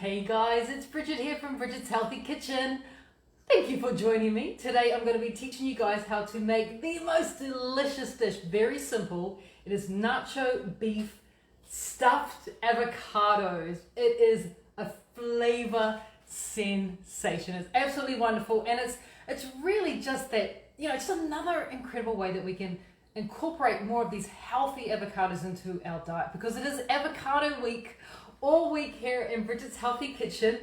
Hey guys, it's Bridget here from Bridget's Healthy Kitchen. Thank you for joining me. Today I'm going to be teaching you guys how to make the most delicious dish. Very simple. It is nacho beef stuffed avocados. It is a flavor sensation. It's absolutely wonderful, and it's really just that, just another incredible way that we can incorporate more of these healthy avocados into our diet, because it is avocado week all week here in Bridget's Healthy Kitchen.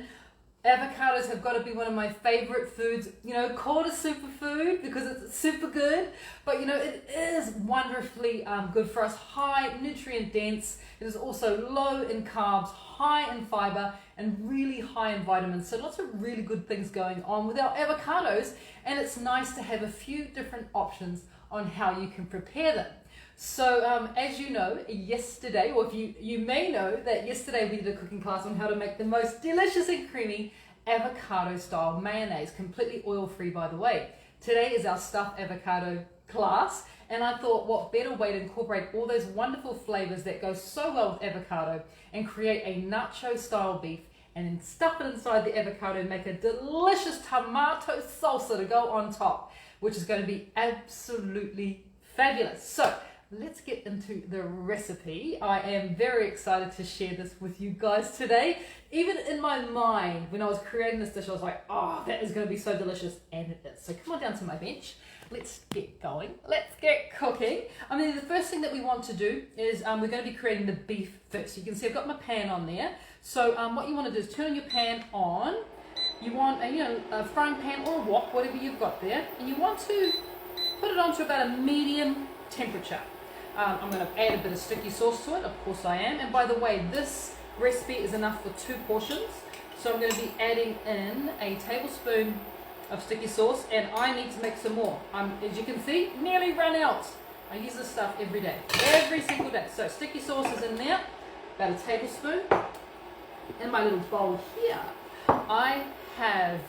Avocados have got to be one of my favorite foods, called a superfood because it's super good, but it is wonderfully good for us, high nutrient dense. It is also low in carbs, high in fiber, and really high in vitamins. So lots of really good things going on with our avocados, and it's nice to have a few different options on how you can prepare them. So as you know, yesterday, or if you may know that yesterday we did a cooking class on how to make the most delicious and creamy avocado style mayonnaise, completely oil free by the way. Today is our stuffed avocado class, and I thought what better way to incorporate all those wonderful flavors that go so well with avocado and create a nacho style beef and then stuff it inside the avocado and make a delicious tomato salsa to go on top, which is going to be absolutely fabulous. So let's get into the recipe. I am very excited to share this with you guys today. Even in my mind, when I was creating this dish, I was like, oh, that is going to be so delicious, and it is. So come on down to my bench. Let's get going. Let's get cooking. The first thing that we want to do is we're going to be creating the beef first. You can see I've got my pan on there. So what you want to do is turn your pan on. You want a frying pan or a wok, whatever you've got there, and you want to put it on to about a medium temperature. I'm going to add a bit of sticky sauce to it, of course I am. And by the way, this recipe is enough for 2 portions. So I'm going to be adding in a tablespoon of sticky sauce, and I need to make some more. As you can see, nearly run out. I use this stuff every day, every single day. So sticky sauce is in there, about a tablespoon. In my little bowl here, I have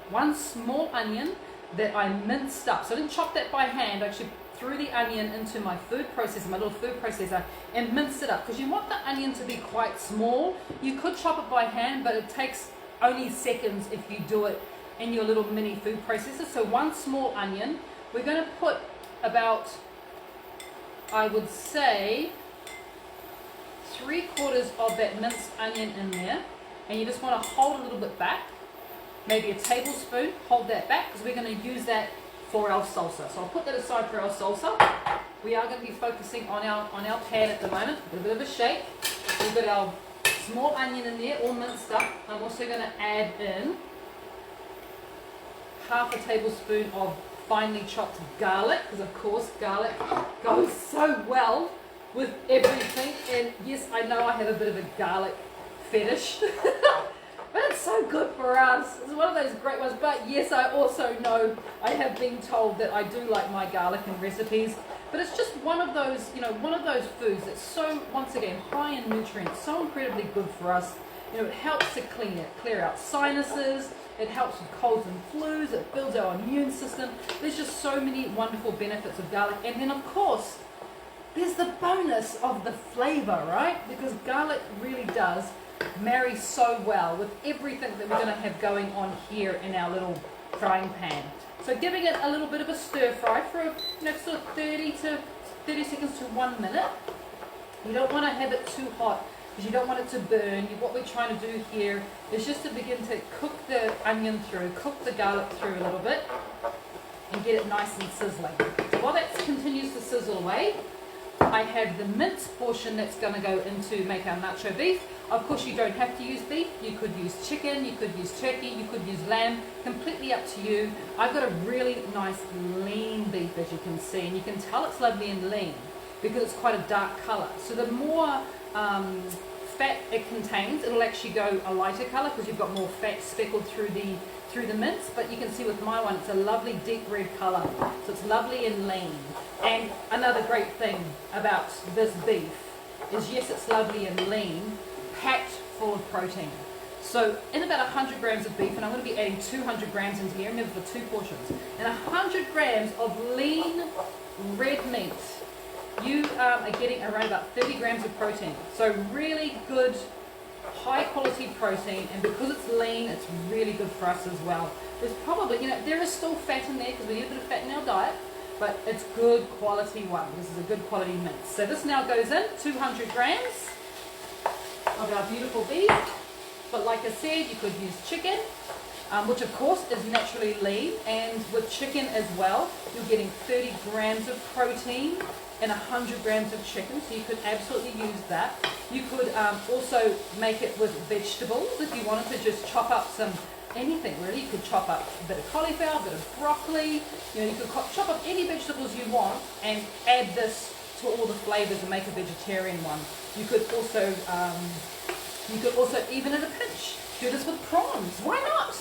1 small onion that I minced up. So I didn't chop that by hand, I actually threw the onion into my food processor, my little food processor, and minced it up, because you want the onion to be quite small. You could chop it by hand, but it takes only seconds if you do it in your little mini food processor. So 1 small onion. We're going to put about, I would say, 3/4 of that minced onion in there, and you just want to hold a little bit back, maybe a tablespoon, hold that back, because we're going to use that for our salsa. So I'll put that aside for our salsa. We are going to be focusing on our pan at the moment. A bit of a shake. We've got our small onion in there, all minced up. I'm also going to add in 1/2 tablespoon of finely chopped garlic, because of course garlic goes so well with everything. And yes, I know I have a bit of a garlic fetish. But it's so good for us. It's one of those great ones. But yes, I also know, I have been told that I do like my garlic in recipes. But it's just one of those, one of those foods that's so, once again, high in nutrients, so incredibly good for us. It helps to clear out sinuses. It helps with colds and flus. It builds our immune system. There's just so many wonderful benefits of garlic. And then, of course, there's the bonus of the flavor, right? Because garlic really does marry so well with everything that we're going to have going on here in our little frying pan. So giving it a little bit of a stir fry for sort of 30 seconds to 1 minute. You don't want to have it too hot, because you don't want it to burn. What we're trying to do here is just to begin to cook the onion through, cook the garlic through a little bit, and get it nice and sizzling. So while that continues to sizzle away, I have the minced portion that's going to go into make our nacho beef. Of course, you don't have to use beef. You could use chicken, you could use turkey, you could use lamb. Completely up to you. I've got a really nice lean beef, as you can see, and you can tell it's lovely and lean because it's quite a dark color. So the more fat it contains, it'll actually go a lighter color because you've got more fat speckled through the mince. But you can see with my one, it's a lovely deep red color, so it's lovely and lean. And another great thing about this beef is, yes, it's lovely and lean, packed full of protein. So in about 100 grams of beef, and I'm going to be adding 200 grams into here, remember, for 2 portions, and 100 grams of lean red meat, you are getting around about 30 grams of protein. So really good high quality protein, and because it's lean, it's really good for us as well. There's probably, there is still fat in there because we eat a bit of fat in our diet, but it's good quality one. This is a good quality mince. So this now goes in 200 grams of our beautiful beef. But like I said, you could use chicken, which of course is naturally lean, and with chicken as well, you're getting 30 grams of protein and 100 grams of chicken, so you could absolutely use that. You could also make it with vegetables if you wanted to just chop up anything really. You could chop up a bit of cauliflower, a bit of broccoli, you could chop up any vegetables you want and add this to all the flavors and make a vegetarian one. You could also even in a pinch do this with prawns. Why not?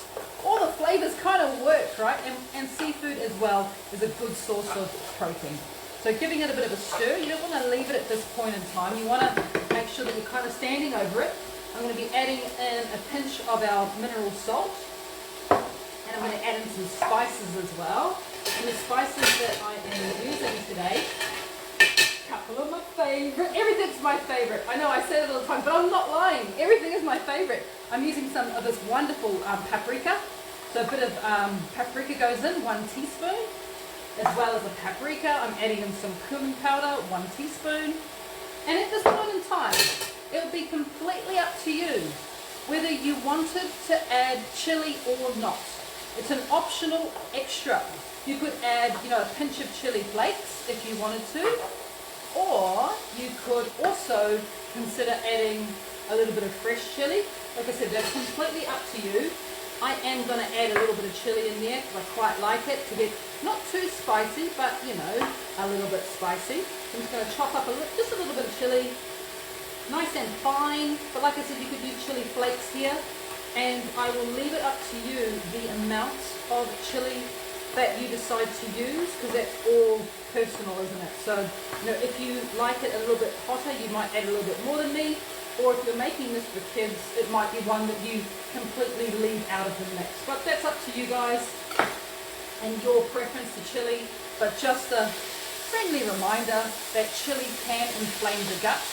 All the flavors kind of work, right? And seafood as well is a good source of protein. So giving it a bit of a stir, you don't want to leave it at this point in time. You want to make sure that you're kind of standing over it. I'm going to be adding in a pinch of our mineral salt. And I'm going to add in some spices as well. And the spices that I am using today, a couple of my favorite. Everything's my favorite. I know I say it all the time, but I'm not lying. Everything is my favorite. I'm using some of this wonderful paprika. So a bit of paprika goes in, 1 teaspoon. As well as a paprika, I'm adding in some cumin powder, 1 teaspoon. And at this point in time, it would be completely up to you whether you wanted to add chili or not. It's an optional extra. You could add, a pinch of chili flakes if you wanted to, or you could also consider adding a little bit of fresh chili. Like I said, that's completely up to you. I am going to add a little bit of chili in there because I quite like it to get not too spicy, but a little bit spicy. I'm just going to chop up just a little bit of chili, nice and fine. But like I said, you could use chili flakes here, and I will leave it up to you the amount of chili that you decide to use, because that's all personal, isn't it? So if you like it a little bit hotter, you might add a little bit more than me. Or if you're making this for kids, it might be one that you completely leave out of the mix. But that's up to you guys and your preference to chili. But just a friendly reminder that chili can inflame the gut.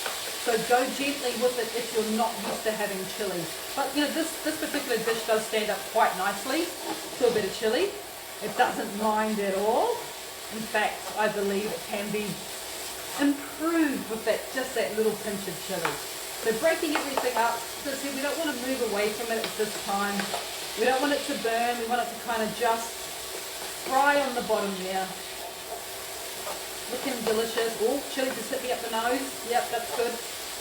So go gently with it if you're not used to having chili. But this particular dish does stand up quite nicely to a bit of chili. It doesn't mind at all. In fact, I believe it can be improved with just that little pinch of chili. So breaking everything up, so we don't want to move away from it at this time. We don't want it to burn. We want it to kind of just fry on the bottom there. Looking delicious. Oh, chili just hit me up the nose. Yep, that's good.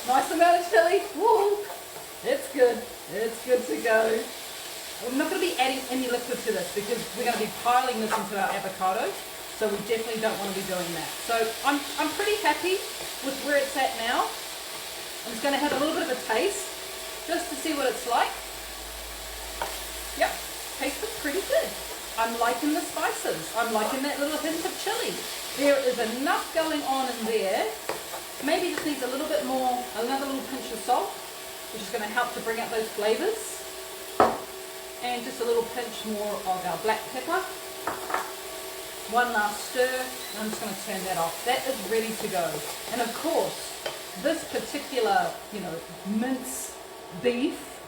Nice amount of chili. Woo! It's good. It's good to go. I'm not going to be adding any liquid to this because we're going to be piling this into our avocado. So we definitely don't want to be doing that. So I'm pretty happy with where it's at now. I'm just going to have a little bit of a taste just to see what it's like. Yep, tastes pretty good. I'm liking the spices. I'm liking that little hint of chili. There is enough going on in there. Maybe this needs a little bit more, another little pinch of salt, which is going to help to bring out those flavors. And just a little pinch more of our black pepper. One last stir, and I'm just going to turn that off. That is ready to go. And of course, this particular, mince beef,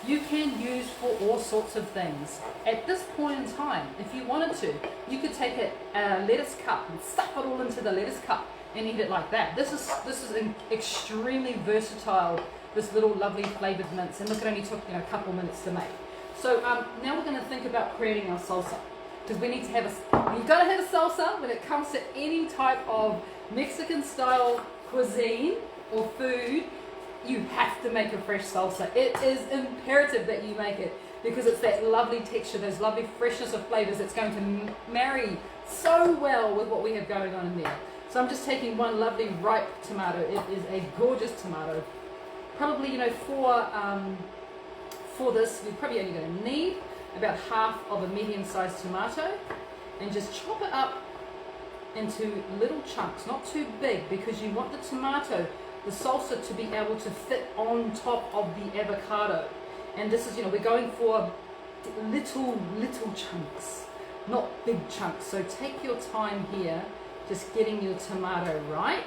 you can use for all sorts of things. At this point in time, if you wanted to, you could take a lettuce cup and stuff it all into the lettuce cup and eat it like that. This is extremely versatile, this little lovely flavored mince, and look, it only took a couple minutes to make. So now we're going to think about creating our salsa, because we need to have you've got to have a salsa when it comes to any type of Mexican style cuisine or food. You have to make a fresh salsa. It is imperative that you make it, because it's that lovely texture, those lovely freshness of flavors that's going to marry so well with what we have going on in there. So I'm just taking one lovely ripe tomato. It is a gorgeous tomato. Probably, for this, you're probably only going to need about half of a medium-sized tomato, and just chop it up into little chunks, not too big, because you want the tomato, the salsa, to be able to fit on top of the avocado. And this is, we're going for little chunks, not big chunks. So take your time here, just getting your tomato right.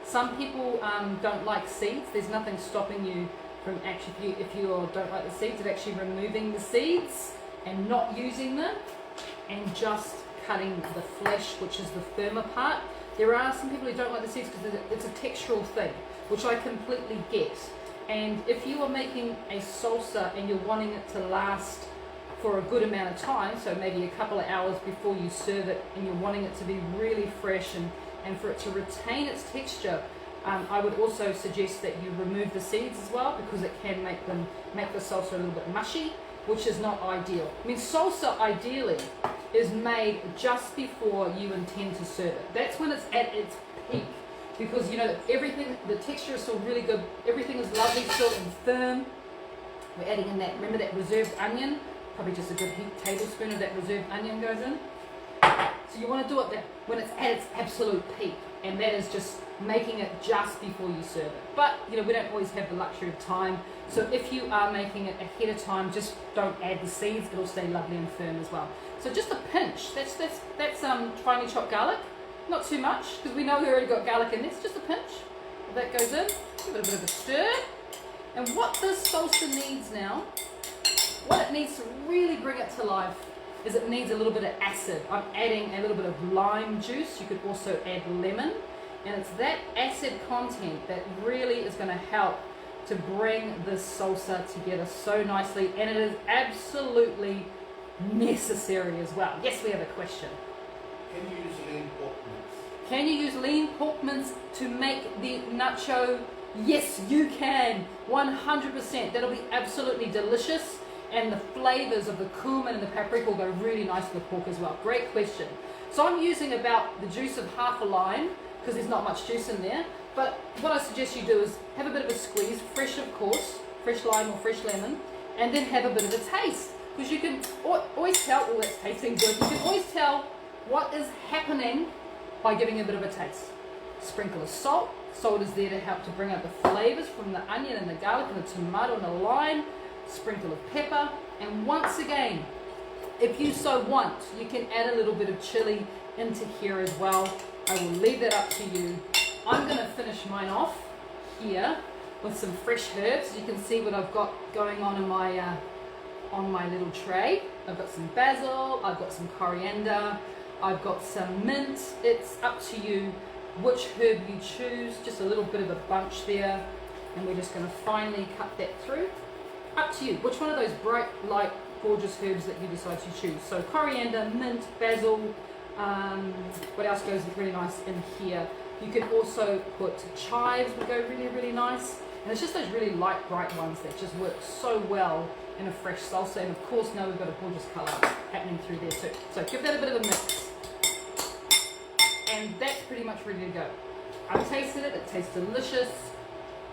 Some people don't like seeds. There's nothing stopping you from actually, if you don't like the seeds, of actually removing the seeds and not using them and just cutting the flesh, which is the firmer part. There are some people who don't like the seeds because it's a textural thing, which I completely get. And if you are making a salsa and you're wanting it to last for a good amount of time, so maybe a couple of hours before you serve it, and you're wanting it to be really fresh and for it to retain its texture, I would also suggest that you remove the seeds as well, because it can make the salsa a little bit mushy, which is not ideal. I mean, salsa ideally is made just before you intend to serve it. That's when it's at its peak, because you know everything, the texture is still really good, everything is lovely still and firm. We're adding in that, remember that reserved onion, probably just a good tablespoon of that reserved onion goes in. So you want to do it when it's at its absolute peak, and that is just making it just before you serve it. But you know, we don't always have the luxury of time, so if you are making it ahead of time, just don't add the seeds, it'll stay lovely and firm as well. So just a pinch, that's finely chopped garlic, not too much, because we know we already got garlic in this, just a pinch. That goes in, give it a bit of a stir. And what this salsa needs now, what it needs to really bring it to life, is it needs a little bit of acid. I'm adding a little bit of lime juice. You could also add lemon, and it's that acid content that really is going to help to bring this salsa together so nicely, and it is absolutely necessary as well. Yes, we have a question. Can you use lean pork mince? Can you use lean pork mince to make the nacho? Yes, you can. 100%. That'll be absolutely delicious. And the flavors of the cumin and the paprika will go really nice with the pork as well. Great question. So I'm using about the juice of half a lime, because there's not much juice in there. But what I suggest you do is have a bit of a squeeze, fresh of course, fresh lime or fresh lemon, and then have a bit of a taste. Because you can always tell, oh, that's tasting good. You can always tell what is happening by giving a bit of a taste. Sprinkle of salt. Salt is there to help to bring out the flavors from the onion and the garlic and the tomato and the lime. Sprinkle of pepper, and once again, if you so want, you can add a little bit of chili into here as well. I will leave that up to you. I'm going to finish mine off here with some fresh herbs. You can see what I've got going on in my little tray. I've got some basil, I've got some coriander, I've got some mint. It's up to you which herb you choose, just a little bit of a bunch there, and we're just going to finely cut that through. Up to you, which one of those bright, light, gorgeous herbs that you decide to choose. So coriander, mint, basil, what else goes really nice in here? You could also put chives, would go really, really nice. And it's just those really light, bright ones that just work so well in a fresh salsa. And of course now we've got a gorgeous colour happening through there too. So give that a bit of a mix. And that's pretty much ready to go. I've tasted it, it tastes delicious.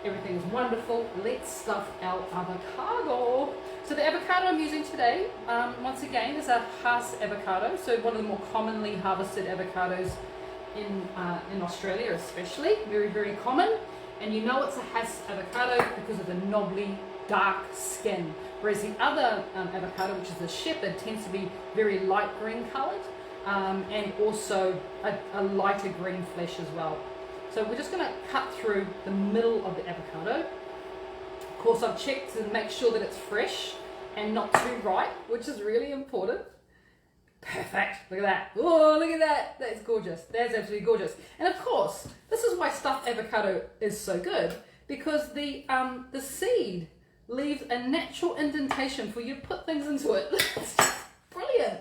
Everything is wonderful. Let's stuff our avocado. So the avocado I'm using today, once again, is a Hass avocado. So one of the more commonly harvested avocados in Australia especially. Very, very common. And you know it's a Hass avocado because of the knobbly, dark skin. Whereas the other avocado, which is the Shepherd, tends to be very light green coloured and also a lighter green flesh as well. So we're just going to cut through the middle of the avocado. Of course, I've checked to make sure that it's fresh and not too ripe, which is really important. Perfect. Look at that. Oh, look at that. That's gorgeous. That's absolutely gorgeous. And of course, this is why stuffed avocado is so good, because the seed leaves a natural indentation for you to put things into it. It's just brilliant.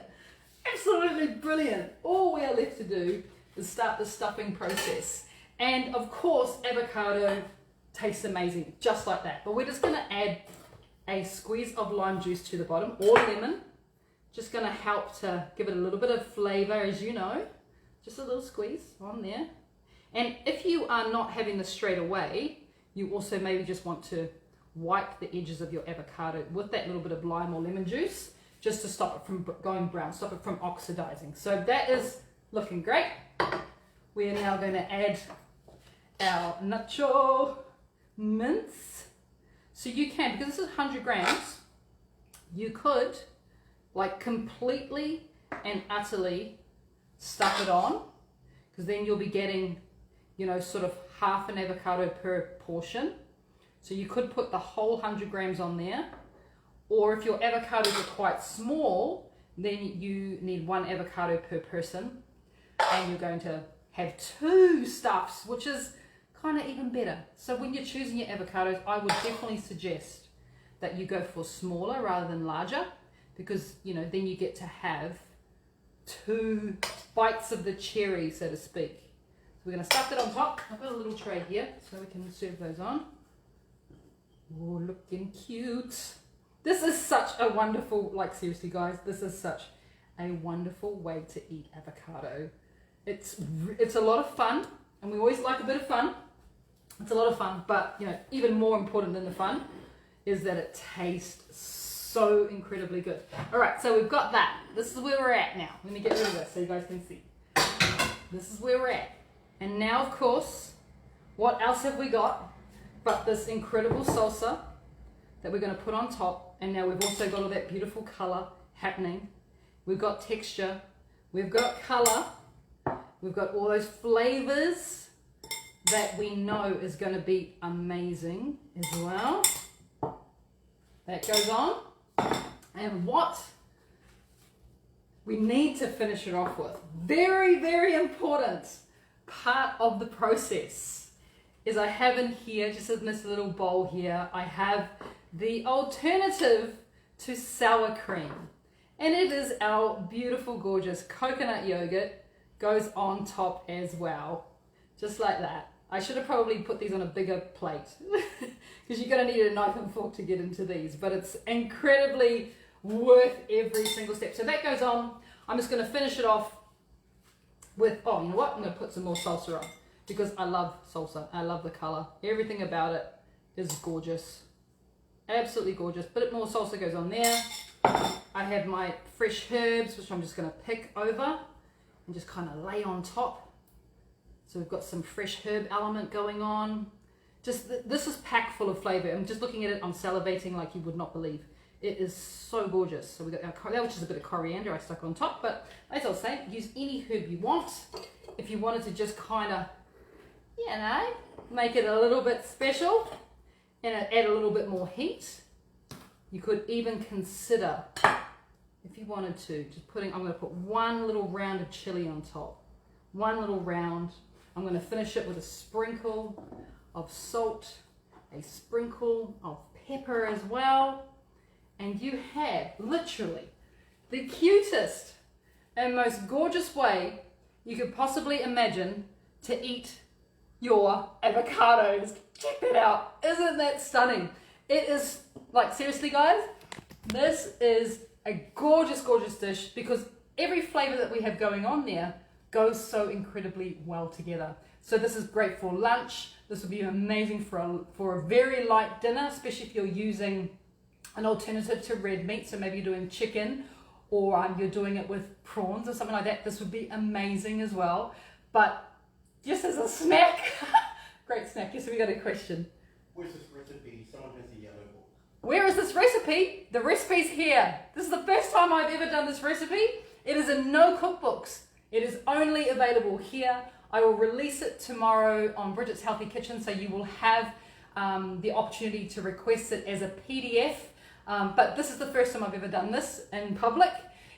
Absolutely brilliant. All we are left to do is start the stuffing process. And of course, avocado tastes amazing, just like that. But we're just going to add a squeeze of lime juice to the bottom, or lemon. Just going to help to give it a little bit of flavor, as you know. Just a little squeeze on there. And if you are not having this straight away, you also maybe just want to wipe the edges of your avocado with that little bit of lime or lemon juice, just to stop it from going brown, stop it from oxidizing. So that is looking great. We are now going to add our nacho mince. So you can, because this is 100 grams, you could like completely and utterly stuff it on, because then you'll be getting, you know, sort of half an avocado per portion. So you could put the whole 100 grams on there, or if your avocados are quite small, then you need 1 avocado per person, and you're going to have 2 stuffs, which is kind of even better. So when you're choosing your avocados, I would definitely suggest that you go for smaller rather than larger, because then you get to have 2 bites of the cherry, so to speak. So we're going to stuff it on top. I've got a little tray here so we can serve those on. Oh, looking cute. This is such a wonderful, seriously guys, this is such a wonderful way to eat avocado. It's a lot of fun, and we always like a bit of fun. It's a lot of fun, but even more important than the fun is that it tastes so incredibly good. All right, so we've got that. This is where we're at now. Let me get rid of this so you guys can see. This is where we're at. And now, of course, what else have we got but this incredible salsa that we're going to put on top. And now we've also got all that beautiful color happening. We've got texture. We've got color. We've got all those flavors that we know is going to be amazing as well. That goes on. And what we need to finish it off with, very, very important part of the process, is I have in here, just in this little bowl here, I have the alternative to sour cream. And it is our beautiful, gorgeous coconut yogurt, goes on top as well. Just like that. I should have probably put these on a bigger plate because you're going to need a knife and fork to get into these, but it's incredibly worth every single step. So that goes on. I'm just going to finish it off with, oh, you know what? I'm going to put some more salsa on because I love salsa. I love the color. Everything about it is gorgeous. Absolutely gorgeous. Bit more salsa goes on there. I have my fresh herbs, which I'm just going to pick over and just kind of lay on top. So we've got some fresh herb element going on. Just this is packed full of flavor. I'm just looking at it, I'm salivating like you would not believe. It is so gorgeous. So we got our, which is a bit of coriander I stuck on top, but as I was saying, use any herb you want. If you wanted to just kind of, make it a little bit special and add a little bit more heat, you could even consider, if you wanted to, just putting, I'm going to put 1 little round of chili on top. 1 little round. I'm going to finish it with a sprinkle of salt, a sprinkle of pepper as well. And you have literally the cutest and most gorgeous way you could possibly imagine to eat your avocados. Check that out. Isn't that stunning? It is, seriously guys, this is a gorgeous, gorgeous dish because every flavor that we have going on there goes so incredibly well together. So this is great for lunch. This would be amazing for a very light dinner, especially if you're using an alternative to red meat. So maybe you're doing chicken or you're doing it with prawns or something like that. This would be amazing as well. But just as a snack, great snack. Yes, we got a question. Where's this recipe? Someone has a yellow book. Where is this recipe? The recipe's here. This is the first time I've ever done this recipe. It is in no cookbooks. It is only available here. I will release it tomorrow on Bridget's Healthy Kitchen, so you will have the opportunity to request it as a PDF. But this is the first time I've ever done this in public.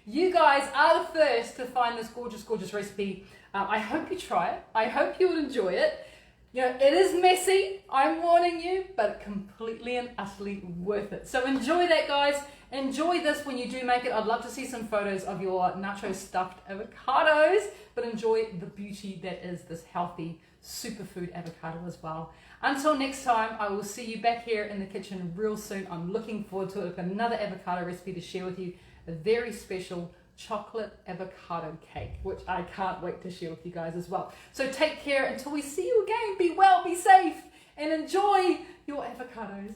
You guys are the first to find this gorgeous, gorgeous recipe. I hope you try it. I hope you will enjoy it. It is messy, I'm warning you, but completely and utterly worth it. So enjoy that, guys. Enjoy this when you do make it. I'd love to see some photos of your nacho stuffed avocados, but enjoy the beauty that is this healthy superfood avocado as well. Until next time, I will see you back here in the kitchen real soon. I'm looking forward to it with another avocado recipe to share with you, a very special chocolate avocado cake, which I can't wait to share with you guys as well. So take care until we see you again. Be well, be safe, and enjoy your avocados.